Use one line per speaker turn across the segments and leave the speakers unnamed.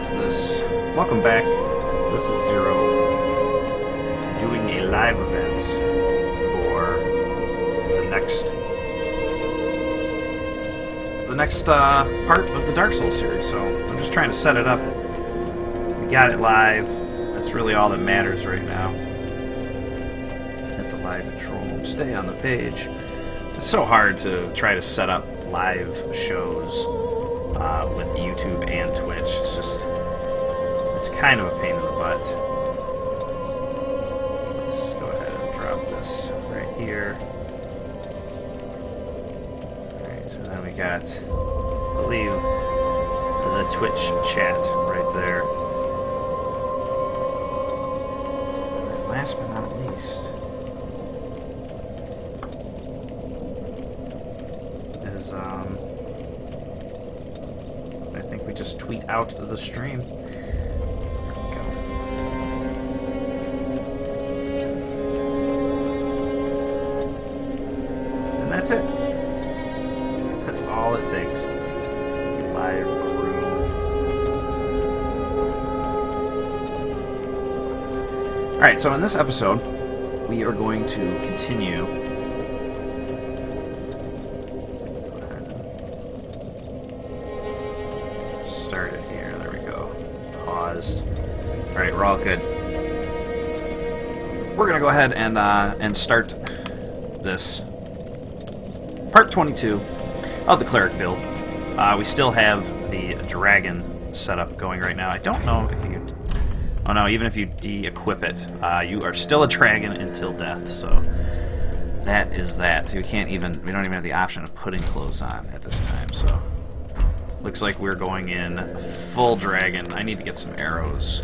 is this? Welcome back. This is Zero, doing a live event for the next part of the Dark Souls series. So I'm just trying to set it up. We got it live. That's really all that matters right now. Hit the live control. Stay on the page. It's so hard to try to set up live shows with YouTube and Twitch. It's kind of a pain in the butt. Let's go ahead and drop this right here. Alright, so then we got, I believe, the Twitch chat right there. And then last but not least is, I think we just tweet out the stream. That's it. That's all it takes. Live room. Alright, so in this episode, we are going to continue. Start it here. There we go. Paused. Alright, we're all good. We're going to go ahead and start this. Part 22 of the Cleric build. We still have the dragon setup going right now. I don't know if you... Oh no, even if you de-equip it, you are still a dragon until death, so that is that. So we don't even have the option of putting clothes on at this time, so... Looks like we're going in full dragon. I need to get some arrows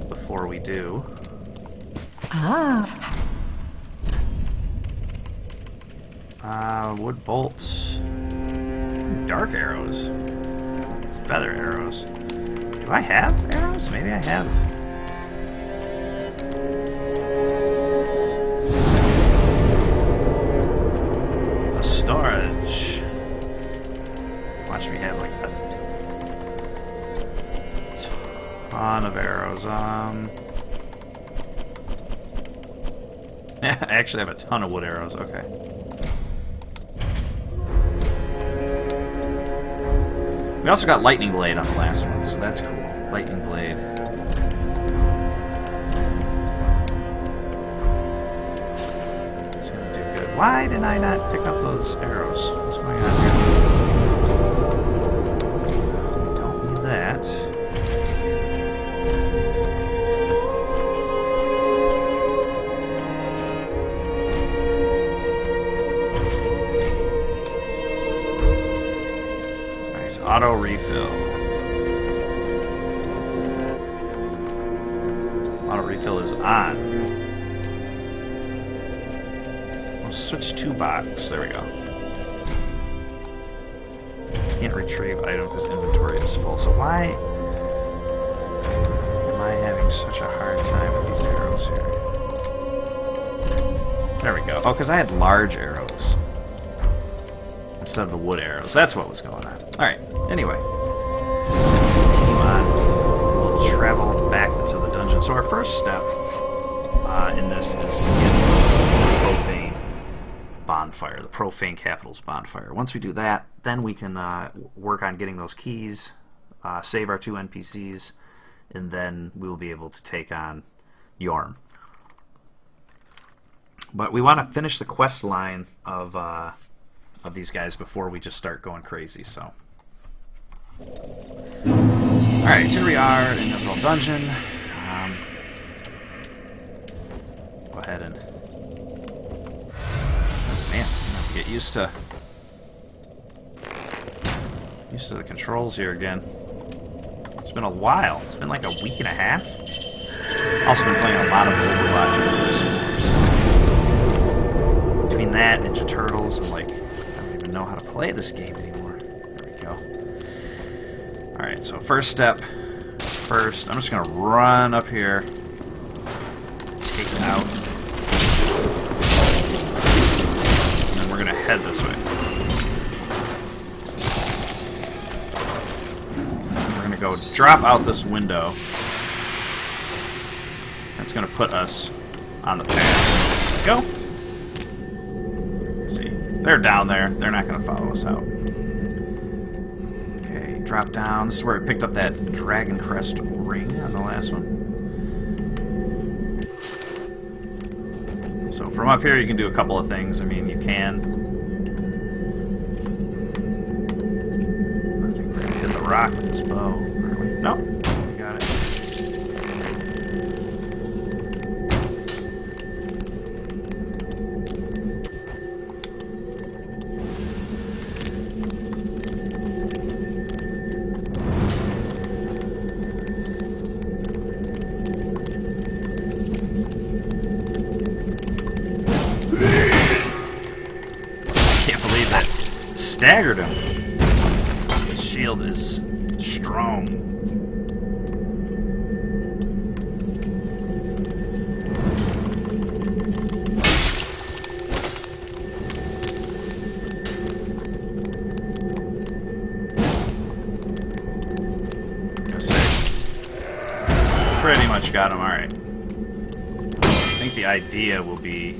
before we do. Wood bolts. Dark arrows. Feather arrows. Do I have arrows? Maybe I have. The storage. Watch me have like a ton of arrows. I actually have a ton of wood arrows. Okay. We also got Lightning Blade on the last one, so that's cool. Lightning Blade. It's gonna do good. Why did I not pick up those arrows? What's going on here? Don't need that. Auto refill. Auto refill is on. We'll switch to box. There we go. Can't retrieve item because inventory is full. So why am I having such a hard time with these arrows here? There we go. Oh, because I had large arrows instead of the wood arrows. That's what was going on. Alright, anyway. Let's continue on. We'll travel back into the dungeon. So our first step in this is to get the Profaned bonfire, the Profaned Capital's bonfire. Once we do that, then we can work on getting those keys, save our 2 NPCs, and then we will be able to take on Yhorm. But we want to finish the quest line of these guys before we just start going crazy, so... Alright, here we are in the little dungeon. Go ahead and... Man, I'm gonna have to get used to the controls here again. It's been a while. It's been like a week and a half. Also been playing a lot of Overwatch and PS4. Between that and Ninja Turtles, I'm like... know how to play this game anymore. There we go. Alright, so first step. First, I'm just going to run up here. Take it out. And then we're going to head this way. to go drop out this window. That's going to put us on the path. Go. Let's see. They're down there. They're not going to follow us out. Okay, drop down. This is where I picked up that Dragon Crest ring on the last one. So from up here you can do a couple of things. I mean, you can... I think we're going to hit the rock with this bow. Are we? No. We got it. Staggered him. His shield is strong. I was gonna say, pretty much got him. All right. I think the idea will be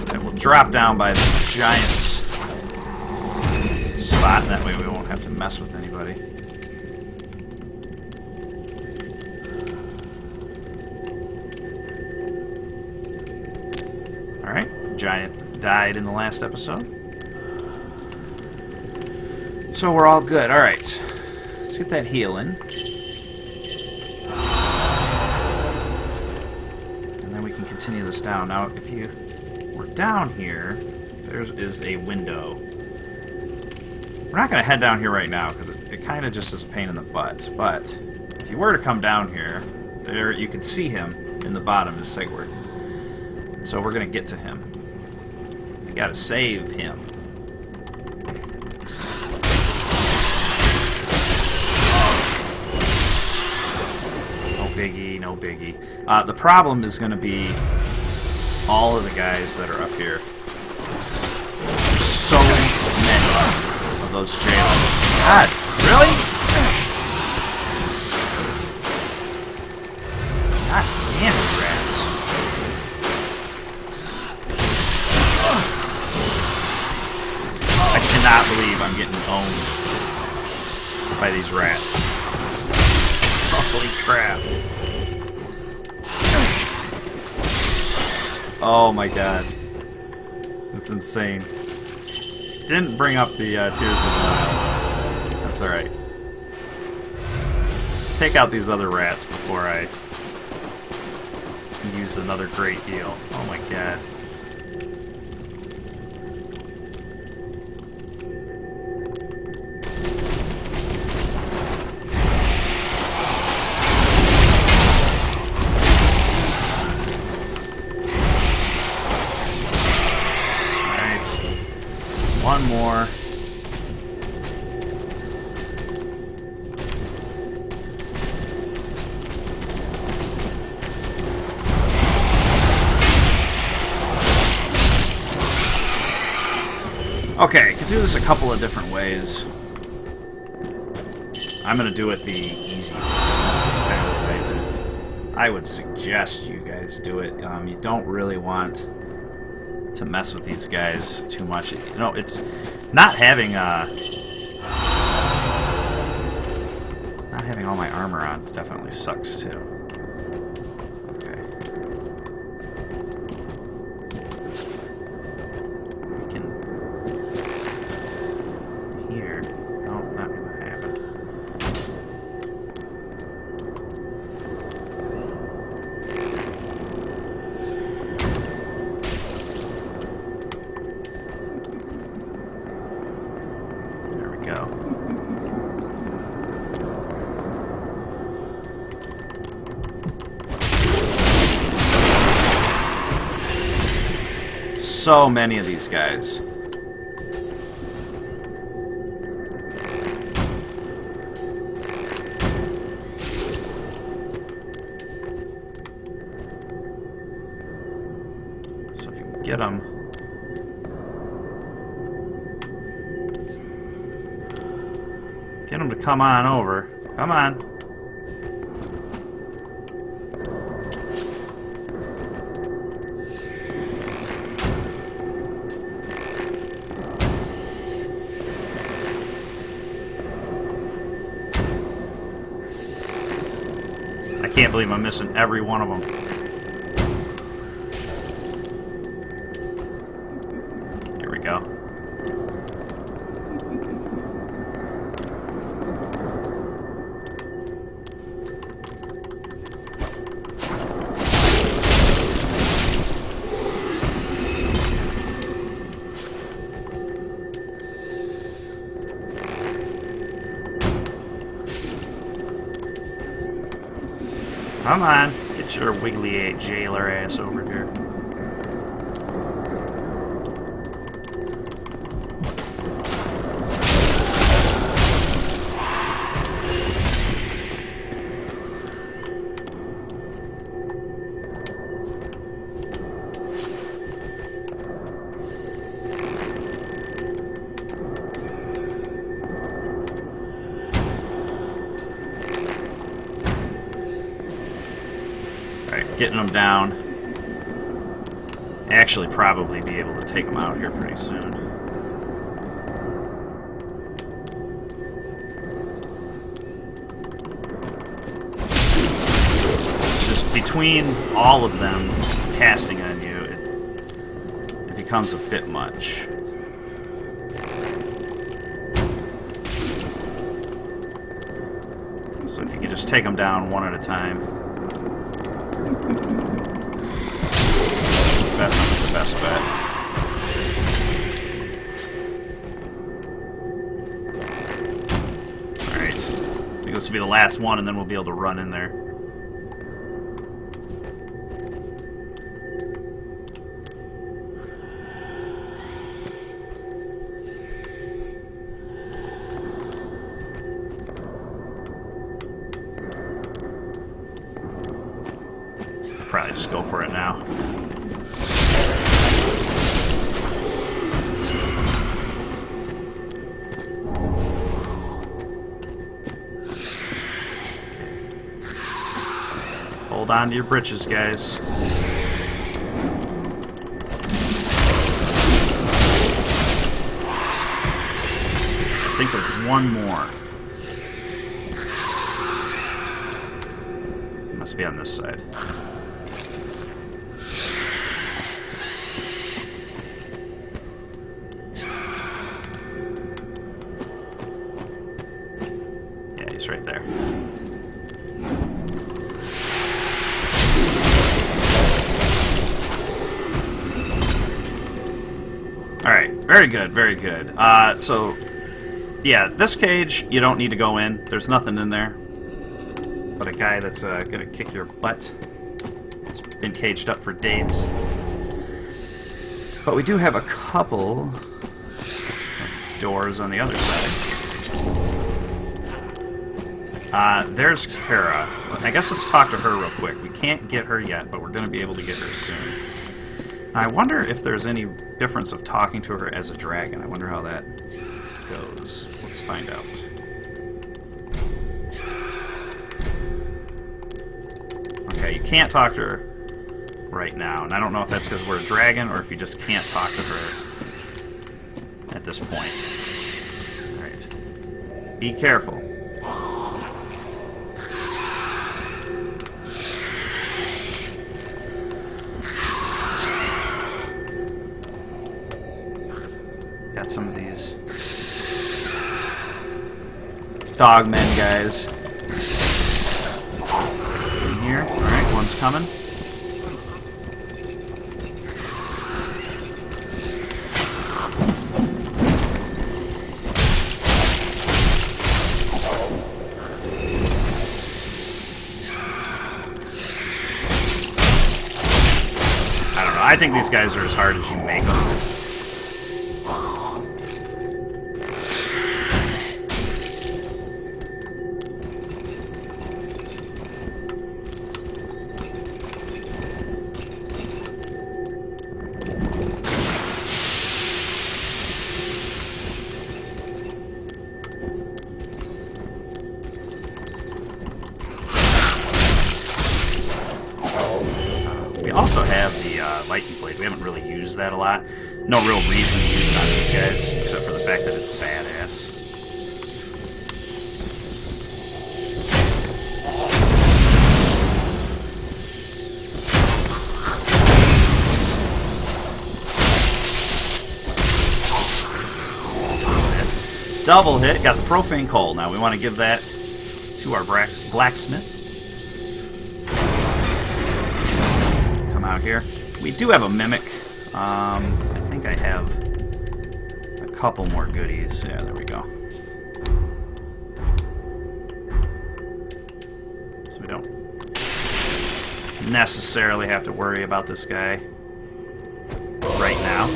that we'll drop down by the Giant's spot, and that way we won't have to mess with anybody. Alright, Giant died in the last episode. So we're all good. Alright, let's get that heal in. And then we can continue this down. Now, if you were down here, there is a window. We're not going to head down here right now because it kind of just is a pain in the butt. But if you were to come down here, there you can see him in the bottom is Siegward. So we're going to get to him. We got to save him. No biggie, no biggie. The problem is going to be all of the guys that are up here. So many of those jailers. God, really? God damn it, rats. I cannot believe I'm getting owned by these rats. Holy crap. Oh my god. That's insane. Didn't bring up the Tears of the Nile. That's alright. Let's take out these other rats before I use another great heal. Oh my god. One more. Okay, I can do this a couple of different ways. I'm going to do it the easy way. This is kind of the way that I would suggest you guys do it. You don't really want to mess with these guys too much. You know, it's not having all my armor on definitely sucks too. Okay. We can here. No, not gonna happen. Go. So many of these guys. So if you can get them. Get him to come on over. Come on. I can't believe I'm missing every one of them. Here we go. Come on, get your wiggly jailer ass over here. Getting them down. Actually, probably be able to take them out here pretty soon. Just between all of them casting on you, it becomes a bit much. So if you could just take them down one at a time. That's the best bet. Alright. I think this will be the last one, and then we'll be able to run in there. Probably just go for it now. Hold on to your britches, guys. I think there's one more. It must be on this side. Yeah, he's right there. Alright, very good, very good. So, yeah, this cage, you don't need to go in. There's nothing in there. But a guy that's gonna kick your butt. He's been caged up for days. But we do have a couple of doors on the other side. There's Kara. I guess let's talk to her real quick. We can't get her yet, but we're gonna be able to get her soon. I wonder if there's any difference of talking to her as a dragon. I wonder how that goes. Let's find out. Okay, you can't talk to her right now, and I don't know if that's because we're a dragon or if you just can't talk to her at this point. Alright. Be careful. Got some of these dogmen guys in here. Alright, one's coming. I don't know. I think these guys are as hard as you make them. also have the lightning blade. We haven't really used that a lot. No real reason to use it on these guys, except for the fact that it's badass. Double hit. Got the profane coal. Now we want to give that to our blacksmith. Come out here. We do have a mimic. I think I have a couple more goodies. Yeah, there we go. So we don't necessarily have to worry about this guy right now.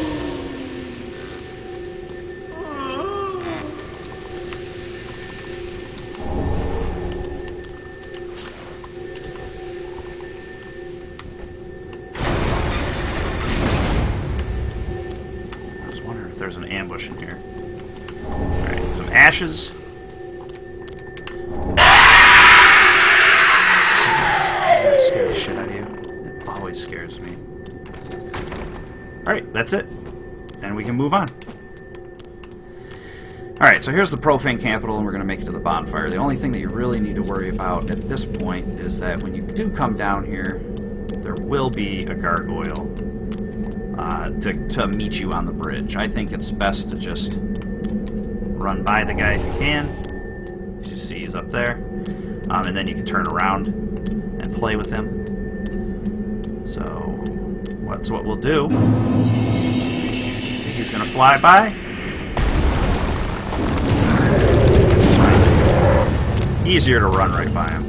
There's an ambush in here. Alright, some ashes. Does that scare the shit out of you? It always scares me. Alright, that's it. And we can move on. Alright, so here's the Profaned Capital, and we're going to make it to the bonfire. The only thing that you really need to worry about at this point is that when you do come down here, there will be a gargoyle to meet you on the bridge. I think it's best to just run by the guy if you can. As you see, he's up there. And then you can turn around and play with him. So, that's what we'll do. See, he's going to fly by. Easier to run right by him.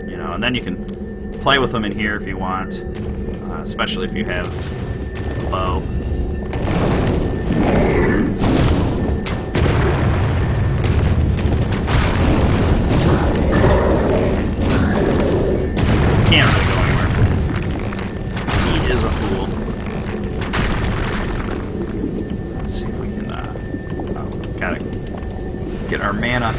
You know, and then you can play with them in here if you want, especially if you have a bow. Can't really go anywhere. He is a fool. Let's see if we can, gotta get our mana.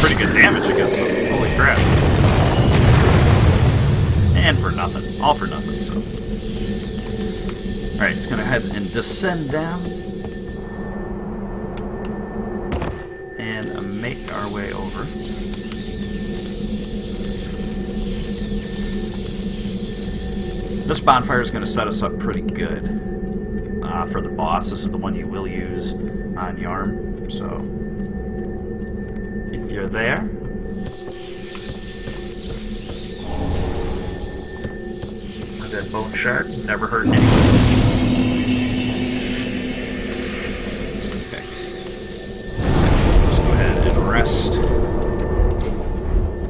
Pretty good damage against them. Holy crap. And for nothing. All for nothing, so. Alright, it's gonna head and descend down. And make our way over. This bonfire is gonna set us up pretty good for the boss. This is the one you will use on Yhorm, so if you're there. A dead bone shard, never hurt anyone. Okay. Let's go ahead and rest.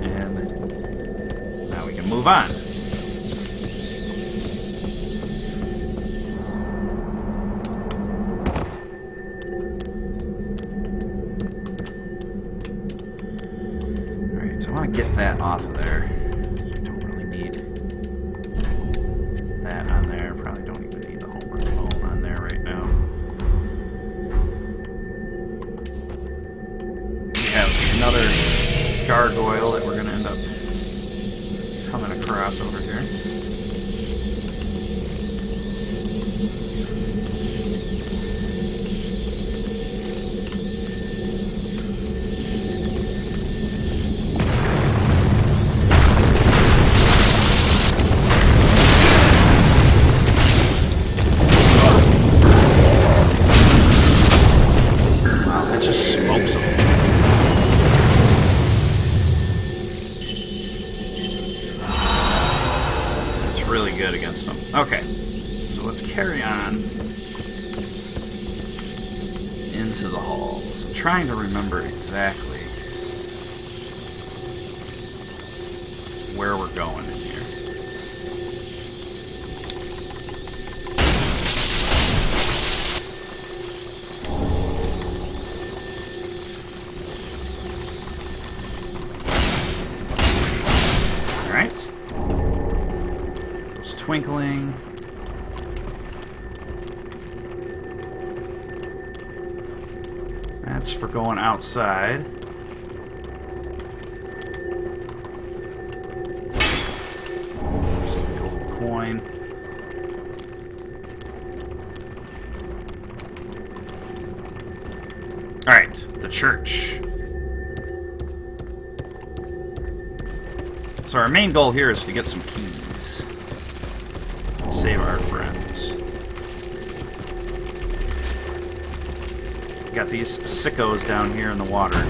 And now we can move on. So I want to get that off of there. Don't really need that on there. Probably don't even need the hallmark on there right now. We have another gargoyle that we're going to end up coming across over here. Really good against them. Okay, so let's carry on into the halls. I'm trying to remember exactly where we're going in here. Alright. Twinkling. That's for going outside. Just a gold coin. Alright, the church. So our main goal here is to get some keys. Save our friends. Got these sickos down here in the water.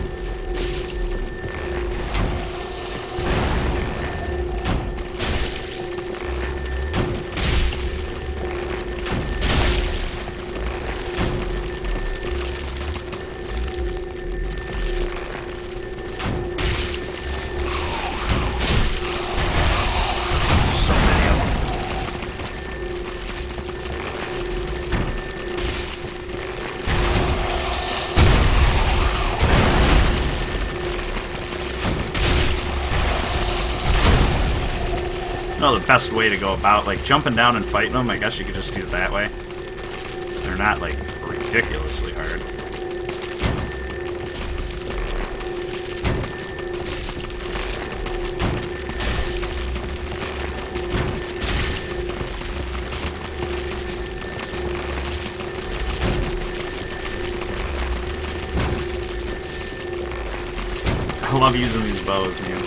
No, the best way to go about, like, jumping down and fighting them, I guess you could just do it that way. They're not, like, ridiculously hard. I love using these bows, man.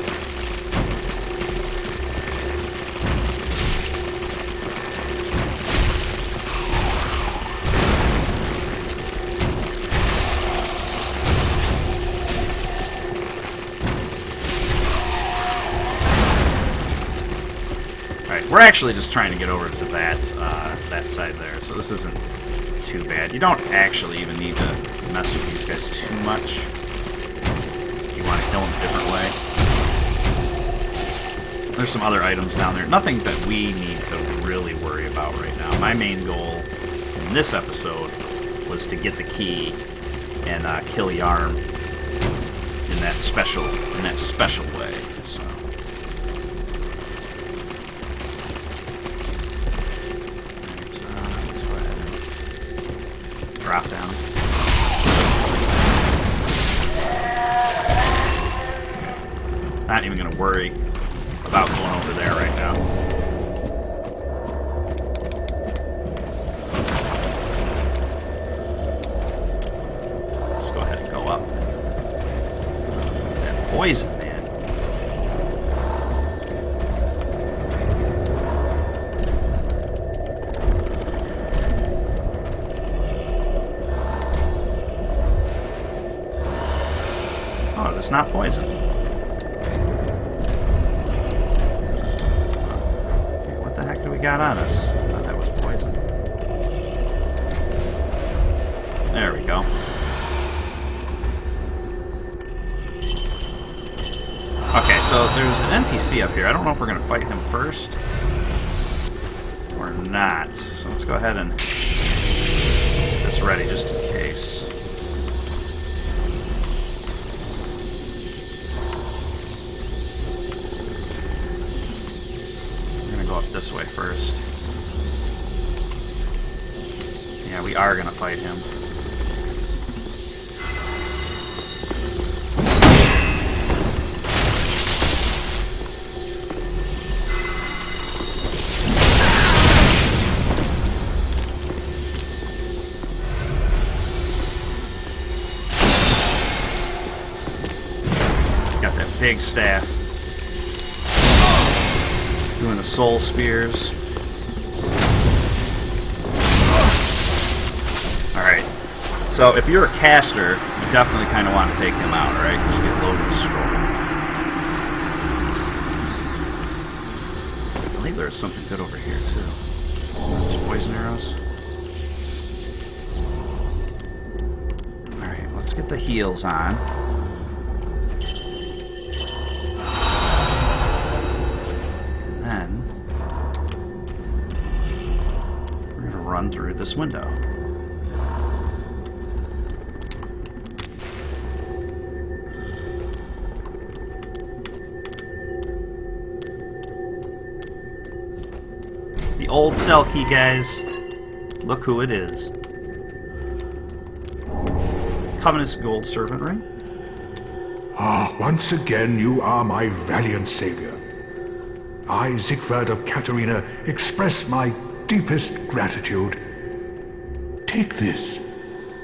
We're actually just trying to get over to that side there, so this isn't too bad. You don't actually even need to mess with these guys too much. You want to kill them a different way. There's some other items down there. Nothing that we need to really worry about right now. My main goal in this episode was to get the key and kill Yhorm in that special way. So. Drop down. Not even going to worry about going over there right now. Let's go ahead and go up. That poison, man. Oh, it's not poison. What the heck do we got on us? I thought that was poison. There we go. Okay, so there's an NPC up here. I don't know if we're going to fight him first or not. So let's go ahead and get this ready just in case. This way first. Yeah, we are gonna fight him. Got that big staff. Doing the soul spears. Alright. So if you're a caster, you definitely kind of want to take him out, right? Because you get loaded scroll. I believe there's something good over here, too. There's poison arrows. Alright, let's get the heals on. Through this window. The old cell key, guys. Look who it is. Covenant's gold servant ring.
Ah, once again you are my valiant savior. I, Siegward of Katarina, express my deepest gratitude. Take this,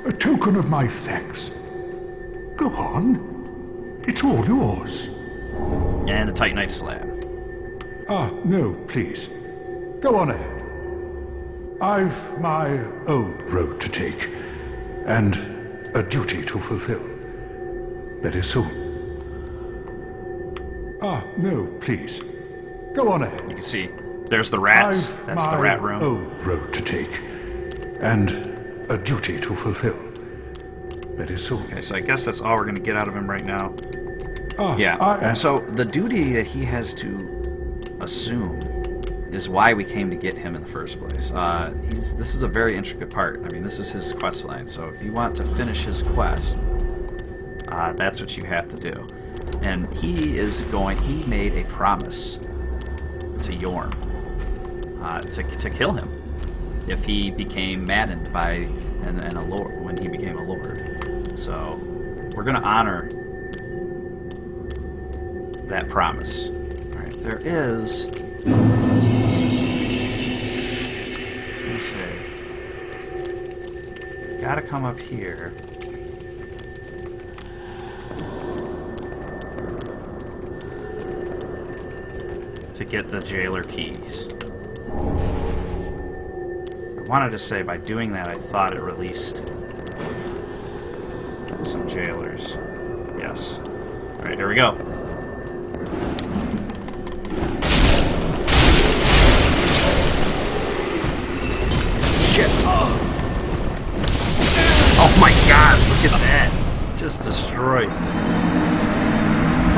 a token of my thanks. Go on. It's all yours.
And the Titanite slab.
Ah, no, please. Go on ahead. I've my own road to take, and a duty to fulfill. Very soon. Ah, no, please. Go on ahead.
You can see, there's the rats. That's the rat room.
I've my own road to take, and a duty to fulfill. Very soon.
Okay, so I guess that's all we're going to get out of him right now.
Ah,
yeah, so the duty that he has to assume is why we came to get him in the first place. This is a very intricate part. I mean, this is his quest line, so if you want to finish his quest, that's what you have to do. And he made a promise to Yhorm to kill him if he became maddened by and a lord, when he became a lord. So we're going to honor that promise. Alright, there is... I was going to say... Gotta come up here. To get the jailer keys. I wanted to say by doing that I thought it released some jailers. Yes. Alright, here we go. Shit! Oh my god, look at that! Just destroyed.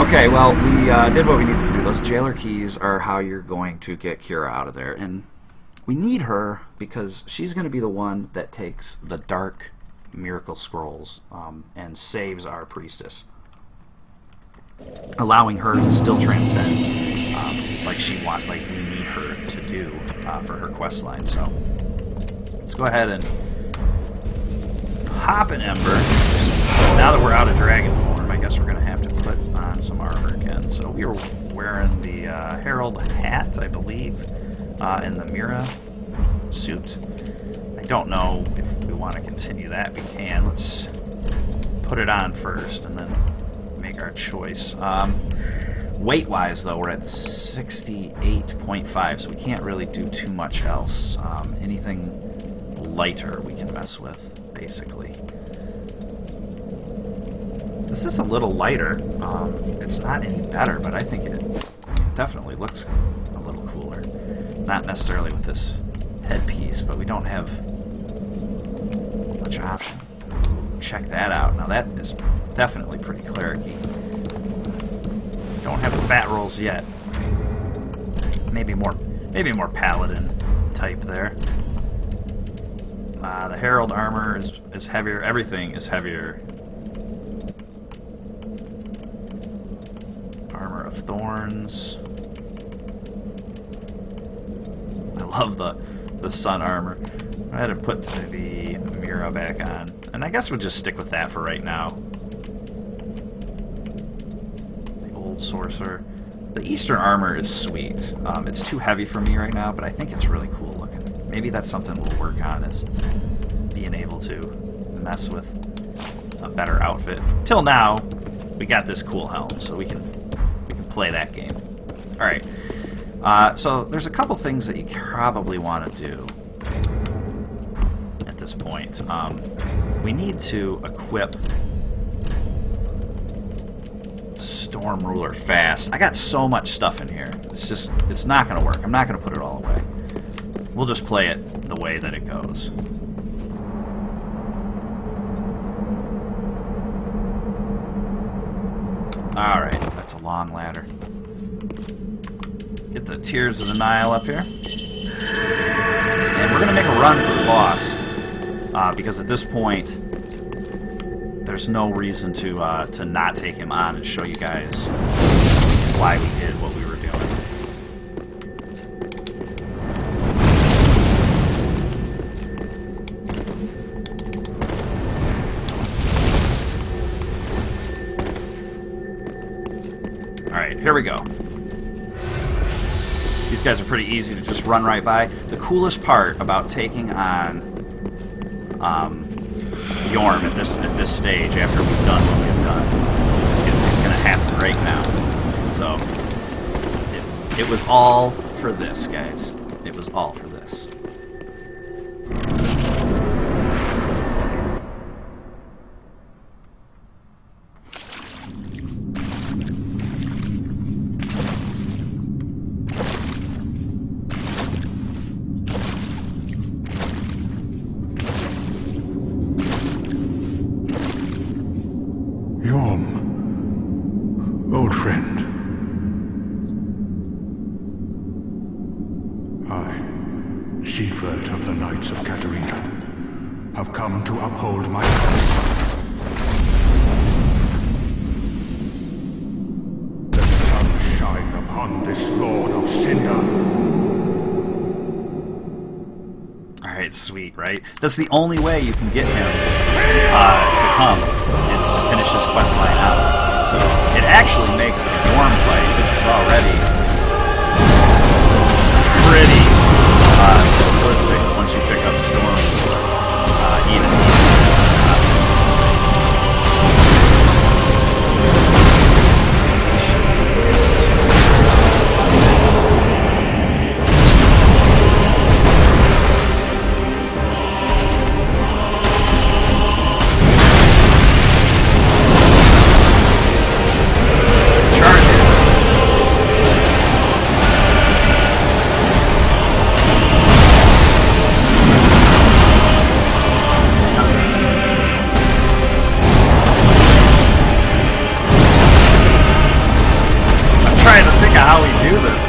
Okay, well, we did what we needed to do. Those jailer keys are how you're going to get Kira out of there. And we need her because she's going to be the one that takes the dark miracle scrolls and saves our priestess, allowing her to still transcend like we need her to do for her quest line. So let's go ahead and pop an ember. Now that we're out of dragon form, I guess we're going to have to put on some armor again. So we were wearing the herald hat, I believe, and the Mira suit. I don't know if we want to continue that. We can. Let's put it on first and then make our choice. Weight-wise, though, we're at 68.5, so we can't really do too much else. Anything lighter we can mess with, basically. This is a little lighter. It's not any better, but I think it definitely looks a little cooler. Not necessarily with this headpiece, but we don't have much option. Check that out. Now that is definitely pretty cleric-y. Don't have the fat rolls yet. Maybe more paladin type there. The herald armor is heavier. Everything is heavier. Armor of thorns. I love the sun armor. I had to put the Mira back on, and I guess we'll just stick with that for right now. The old sorcerer. The Eastern armor is sweet. It's too heavy for me right now, but I think it's really cool looking. Maybe that's something we'll work on, is being able to mess with a better outfit. Till now, we got this cool helm, so we can play that game. All right. So there's a couple things that you probably want to do at this point. We need to equip Storm Ruler fast. I got so much stuff in here. It's not going to work. I'm not going to put it all away. We'll just play it the way that it goes. Alright, that's a long ladder. Get the Tears of the Nile up here. And we're going to make a run for the boss. Because at this point, there's no reason to not take him on and show you guys why we did what we were doing. Alright, here we go. These guys are pretty easy to just run right by. The coolest part about taking on Yhorm at this stage, after we've done what we've done, is going to happen right now. So, it was all for this, guys. It was all for this.
Yhorm, old friend. I, Siegward of the Knights of Catarina, have come to uphold my promise. Let the sun shine upon this Lord of Cinder.
Alright, sweet, right? That's the only way you can get him to come, is to finish his questline out. So it actually makes the Yhorm fight, which is already pretty simplistic once you pick up Storm, even obviously. How we do this.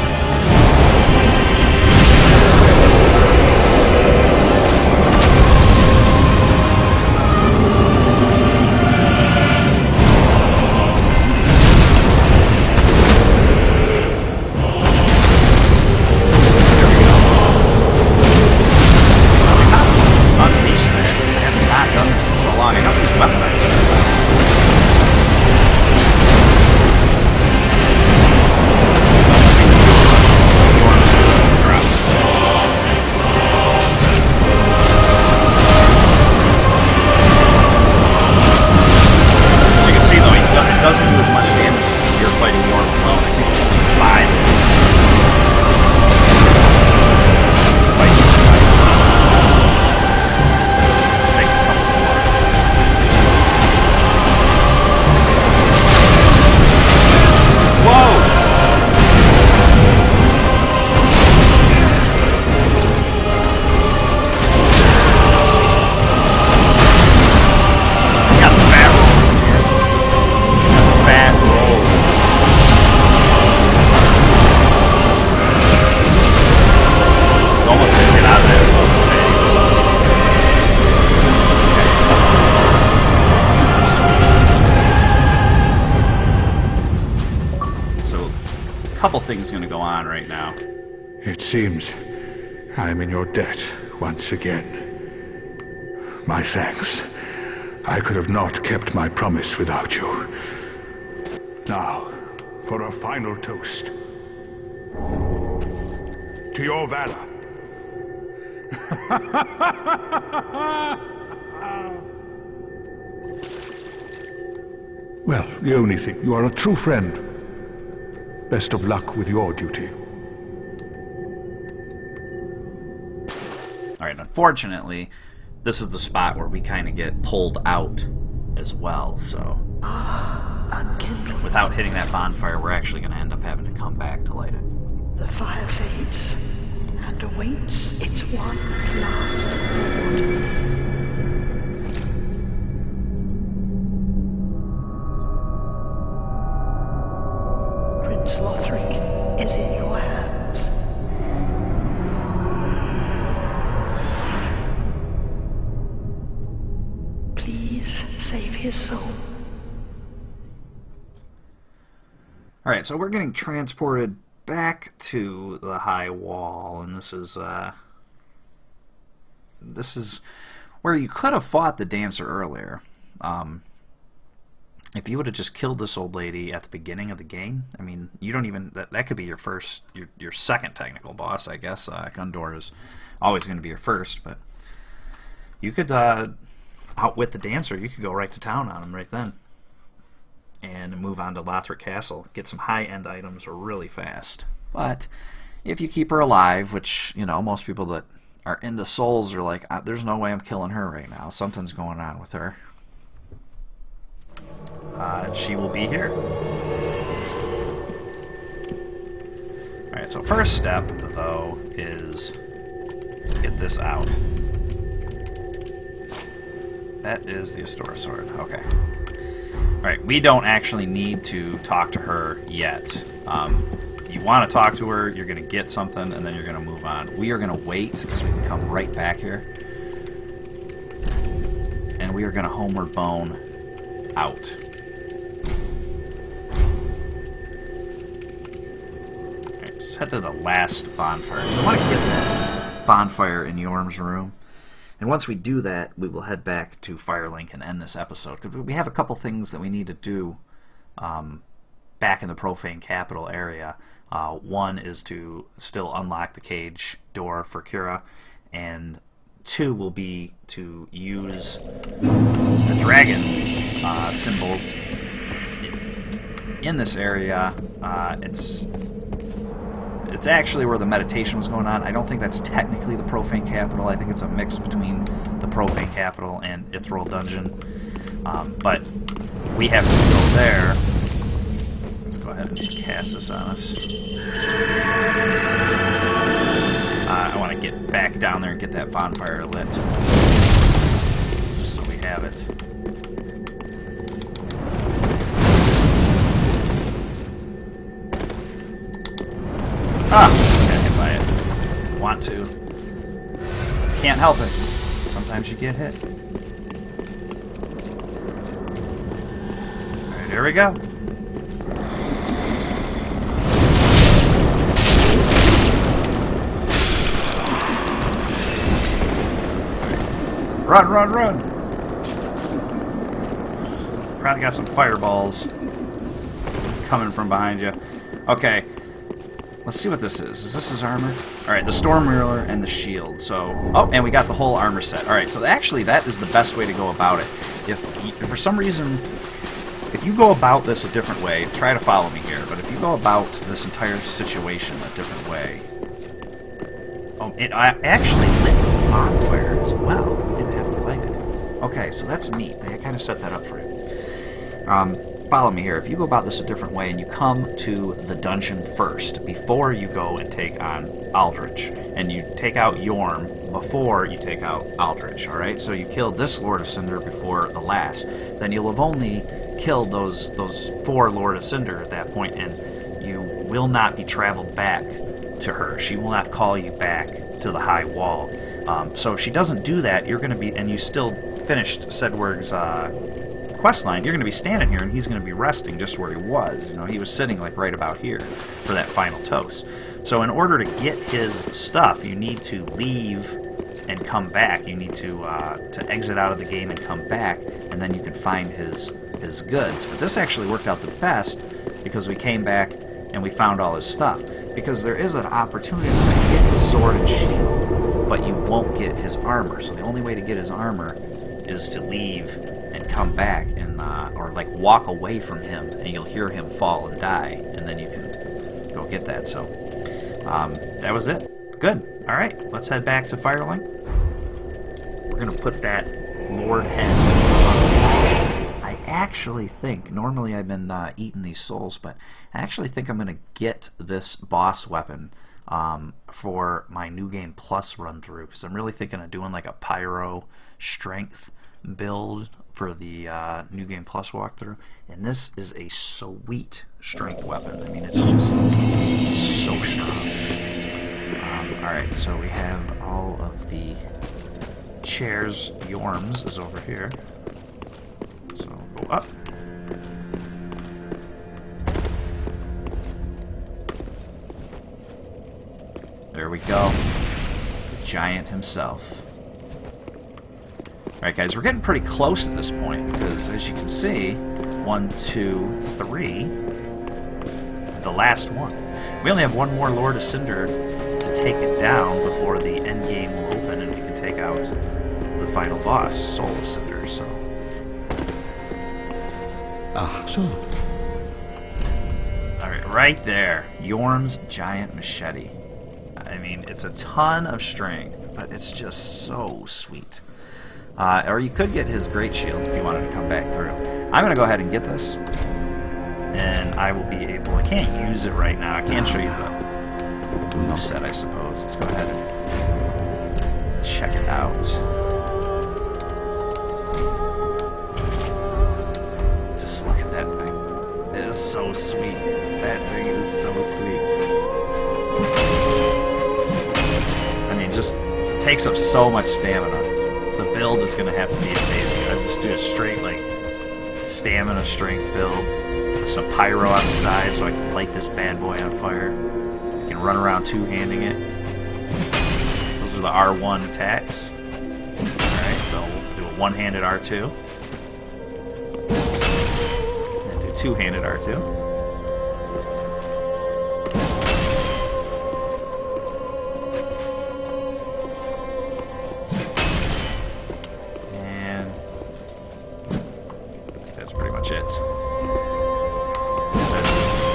Unleash that. I have not done this in so long. I know there's weaponized. Doesn't do as much damage as if you're fighting Yhorm alone. I think it's only 5 takes a couple more. Whoa! Got the barrel. Bad rolls. Almost didn't get out of there. So, a couple things going to go on right now.
It seems I'm in your debt once again. My thanks. I could have not kept my promise without you. Now, for a final toast. To your valor. Well, the only thing, you are a true friend. Best of luck with your duty.
Alright, unfortunately, this is the spot where we kind of get pulled out as well, so...
Unkindled.
Without hitting that bonfire, we're actually going to end up having to come back to light it.
The fire fades and awaits its one last reward. Prince Lothric is in your hands. Please save his soul.
Alright, so we're getting transported back to the high wall, and this is where you could have fought the dancer earlier. if you would have just killed this old lady at the beginning of the game, I mean, you don't even, that could be your first, your second technical boss, I guess. Gundor is always going to be your first, but you could outwit the dancer. You could go right to town on him right then and move on to Lothric Castle, get some high-end items really fast. But if you keep her alive, which, you know, most people that are into souls are like, there's no way I'm killing her right now. Something's going on with her. She will be here. Alright, so first step, though, is let's get this out. That is the Astora sword. Okay. Alright, we don't actually need to talk to her yet. You want to talk to her, you're going to get something, and then you're going to move on. We are going to wait, because we can come right back here. And we are going to homeward bone out. Alright, let's head to the last bonfire. So I want to get that bonfire in Yhorm's room. And once we do that, we will head back to Firelink and end this episode. Because we have a couple things that we need to do back in the Profaned Capital area. One is to still unlock the cage door for Cura, and two will be to use the dragon symbol in this area. It's actually where the meditation was going on. I don't think that's technically the Profaned Capital. I think it's a mix between the Profaned Capital and Yhorm Dungeon. But we have to go there. Let's go ahead and cast this on us. I want to get back down there and get that bonfire lit. Just so we have it. Ah! Got hit by it. Want to. Can't help it. Sometimes you get hit. Alright, here we go. Run, run, run! Probably got some fireballs coming from behind you. Okay. Let's see what this is. Is this his armor? Alright, the Storm Ruler and the shield. So, oh, and we got the whole armor set. Alright, so actually that is the best way to go about it. If for some reason, if you go about this a different way, try to follow me here, but if you go about this entire situation a different way... Oh, it actually lit the bonfire as well. You didn't have to light it. Okay, so that's neat. They kind of set that up for you. Follow me here. If you go about this a different way and you come to the dungeon first, before you go and take on Aldrich, and you take out Yhorm before you take out Aldrich, alright? So you killed this Lord of Cinder before the last. Then you'll have only killed those 4 Lord of Cinder at that point, and you will not be traveled back to her. She will not call you back to the high wall. So if she doesn't do that, you're going to be, and you still finished Siegward's questline, you're going to be standing here and he's going to be resting just where he was. You know, he was sitting like right about here for that final toast. So in order to get his stuff, you need to leave and come back. You need to exit out of the game and come back, and then you can find his goods. But this actually worked out the best because we came back and we found all his stuff. Because there is an opportunity to get his sword and shield, but you won't get his armor. So the only way to get his armor is to leave and come back and or like walk away from him, and you'll hear him fall and die, and then you can go get that. So that was it. Good. All right, let's head back to Firelink. We're gonna put that Lord head. I actually think normally I've been eating these souls, but I actually think I'm gonna get this boss weapon for my New Game Plus run through, because I'm really thinking of doing like a pyro strength build for the New Game Plus walkthrough, and this is a sweet strength weapon. I mean, it's just so strong. Alright, so we have all of the chairs. Yhorm's is over here. So go up. There we go. The giant himself. Alright guys, we're getting pretty close at this point, because as you can see, 1, 2, 3, the last one. We only have one more Lord of Cinder to take it down before the end game will open and we can take out the final boss, Soul of Cinder, so...
So.
Alright, right there. Yhorm's Giant Machete. I mean, it's a ton of strength, but it's just so sweet. Or you could get his Great Shield if you wanted to come back through. I'm going to go ahead and get this. And I will be able... I can't use it right now. I can show you the move set, I suppose. Let's go ahead and check it out. Just look at that thing. It is so sweet. That thing is so sweet. I mean, just takes up so much stamina. The build is going to have to be amazing. I just do a straight, like, stamina strength build. With some pyro on the side so I can light this bad boy on fire. I can run around two-handing it. Those are the R1 attacks. Alright, so we'll do a one-handed R2. And do two-handed R2.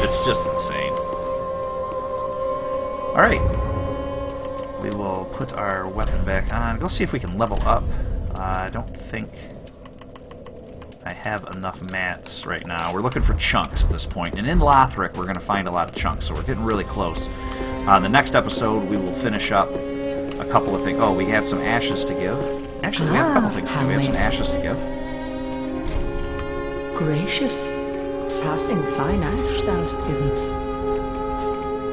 It's just insane. Alright. We will put our weapon back on. Go see if we can level up. I don't think I have enough mats right now. We're looking for chunks at this point. And in Lothric, we're going to find a lot of chunks, so we're getting really close. The next episode, we will finish up a couple of things. Oh, we have some ashes to give. Actually, we have a couple things to do. We have some ashes to give.
Gracious. Passing fine ash thou'st given.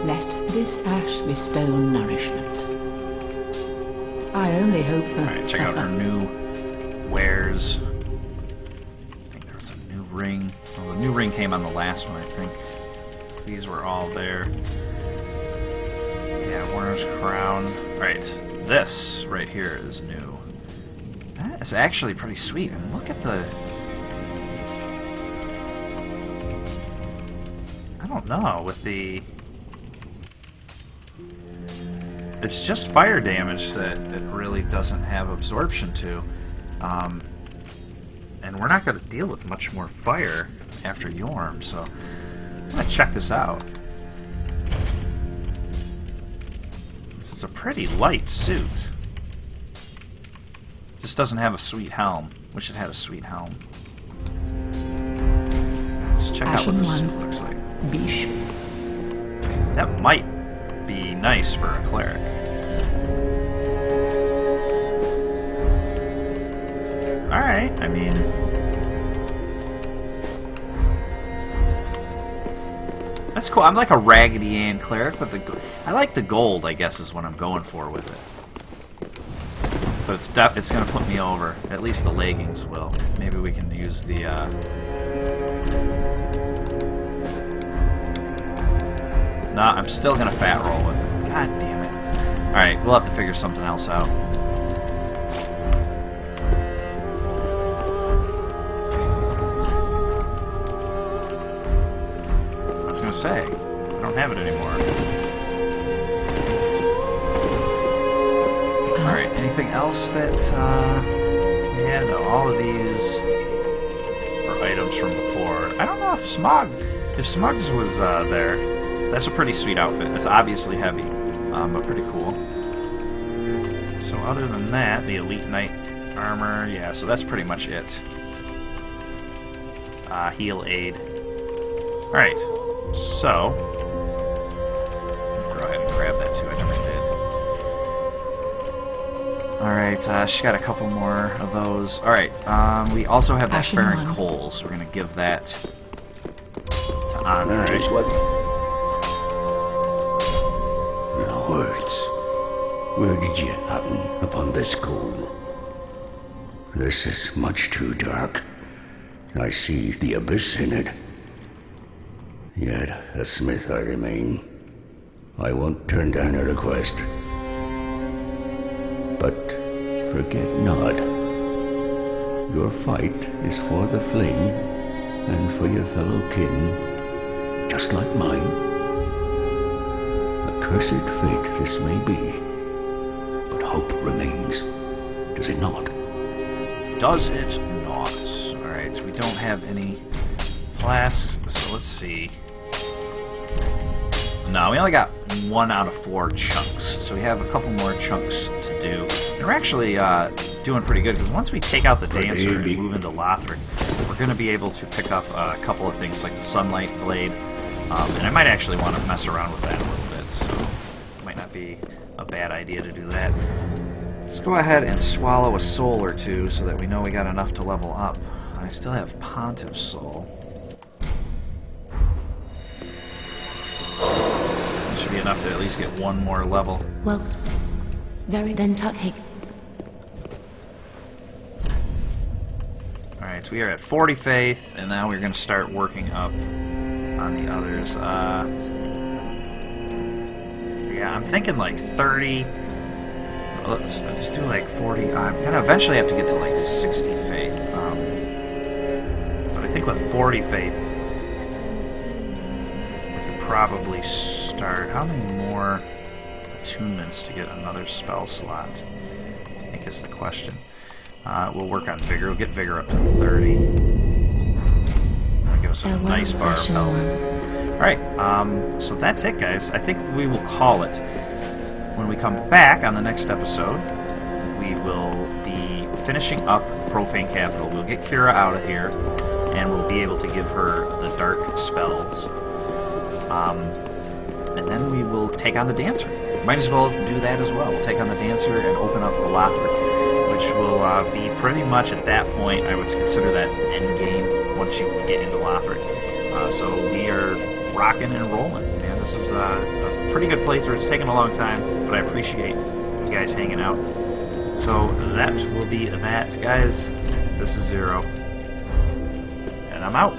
Let this ash bestow nourishment. I only hope that...
Alright, check out our new wares. I think there was a new ring. Well, the new ring came on the last one, I think. So these were all there. Yeah, Warner's Crown. Right, this right here is new. That's actually pretty sweet. And look at the... I don't know, with the... It's just fire damage that it really doesn't have absorption to. And we're not going to deal with much more fire after Yhorm, so I'm going to check this out. This is a pretty light suit. Just doesn't have a sweet helm. Wish it had a sweet helm. Let's check out what this suit looks like.
Bish.
That might be nice for a cleric. Alright, I mean... That's cool. I'm like a Raggedy Ann cleric, but I like the gold, I guess, is what I'm going for with it. But it's going to put me over. At least the leggings will. Maybe we can use the... No, I'm still gonna fat roll with it. God damn it. Alright, we'll have to figure something else out. I was gonna say, I don't have it anymore. Alright, anything else that, yeah, no, all of these are items from before. I don't know if Smugs was, there. That's a pretty sweet outfit. It's obviously heavy, but pretty cool. So other than that, the Elite Knight armor, yeah, so that's pretty much it. Heal aid. Alright, so... Go ahead and grab that too, I never did. Alright, she got a couple more of those. Alright, we also have that Farron Coal, so we're going to give that to Andre.
Words. Where did you happen upon this coal? This is much too dark. I see the abyss in it. Yet a smith I remain. I won't turn down a request. But forget not, Your fight is for the flame and for your fellow kin, just like mine. A cursed fate this may be, but hope remains, does it not?
Does it not? Alright, we don't have any flasks, so let's see. No, we only got 1 out of 4 chunks, so we have a couple more chunks to do. And we're actually doing pretty good, because once we take out the Dancer and move into Lothric, we're going to be able to pick up a couple of things like the Sunlight Blade, and I might actually want to mess around with that a little bit, so it might not be a bad idea to do that. Let's go ahead and swallow a soul or two so that we know we got enough to level up. I still have Pontiff's Soul. Should be enough to at least get 1 more level.
Well, very then take.
Alright, so we are at 40 faith, and now we're going to start working up on the others. Yeah, I'm thinking like 30. Let's do like 40. I'm going to eventually have to get to like 60 faith. But I think with 40 faith, probably start. How many more attunements to get another spell slot? I think is the question. We'll work on Vigor. We'll get Vigor up to 30. That'll give us a nice bar of health. Alright, so that's it, guys. I think we will call it. When we come back on the next episode, we will be finishing up Profaned Capital. We'll get Kira out of here, and we'll be able to give her the dark spells. And then we will take on the Dancer. Might as well do that as well. We'll take on the Dancer and open up Lothric, which will be pretty much at that point, I would consider that end game once you get into Lothric. So we are rocking and rolling, man. This is a pretty good playthrough. It's taken a long time, but I appreciate you guys hanging out. So that will be that, guys. This is Zero, and I'm out.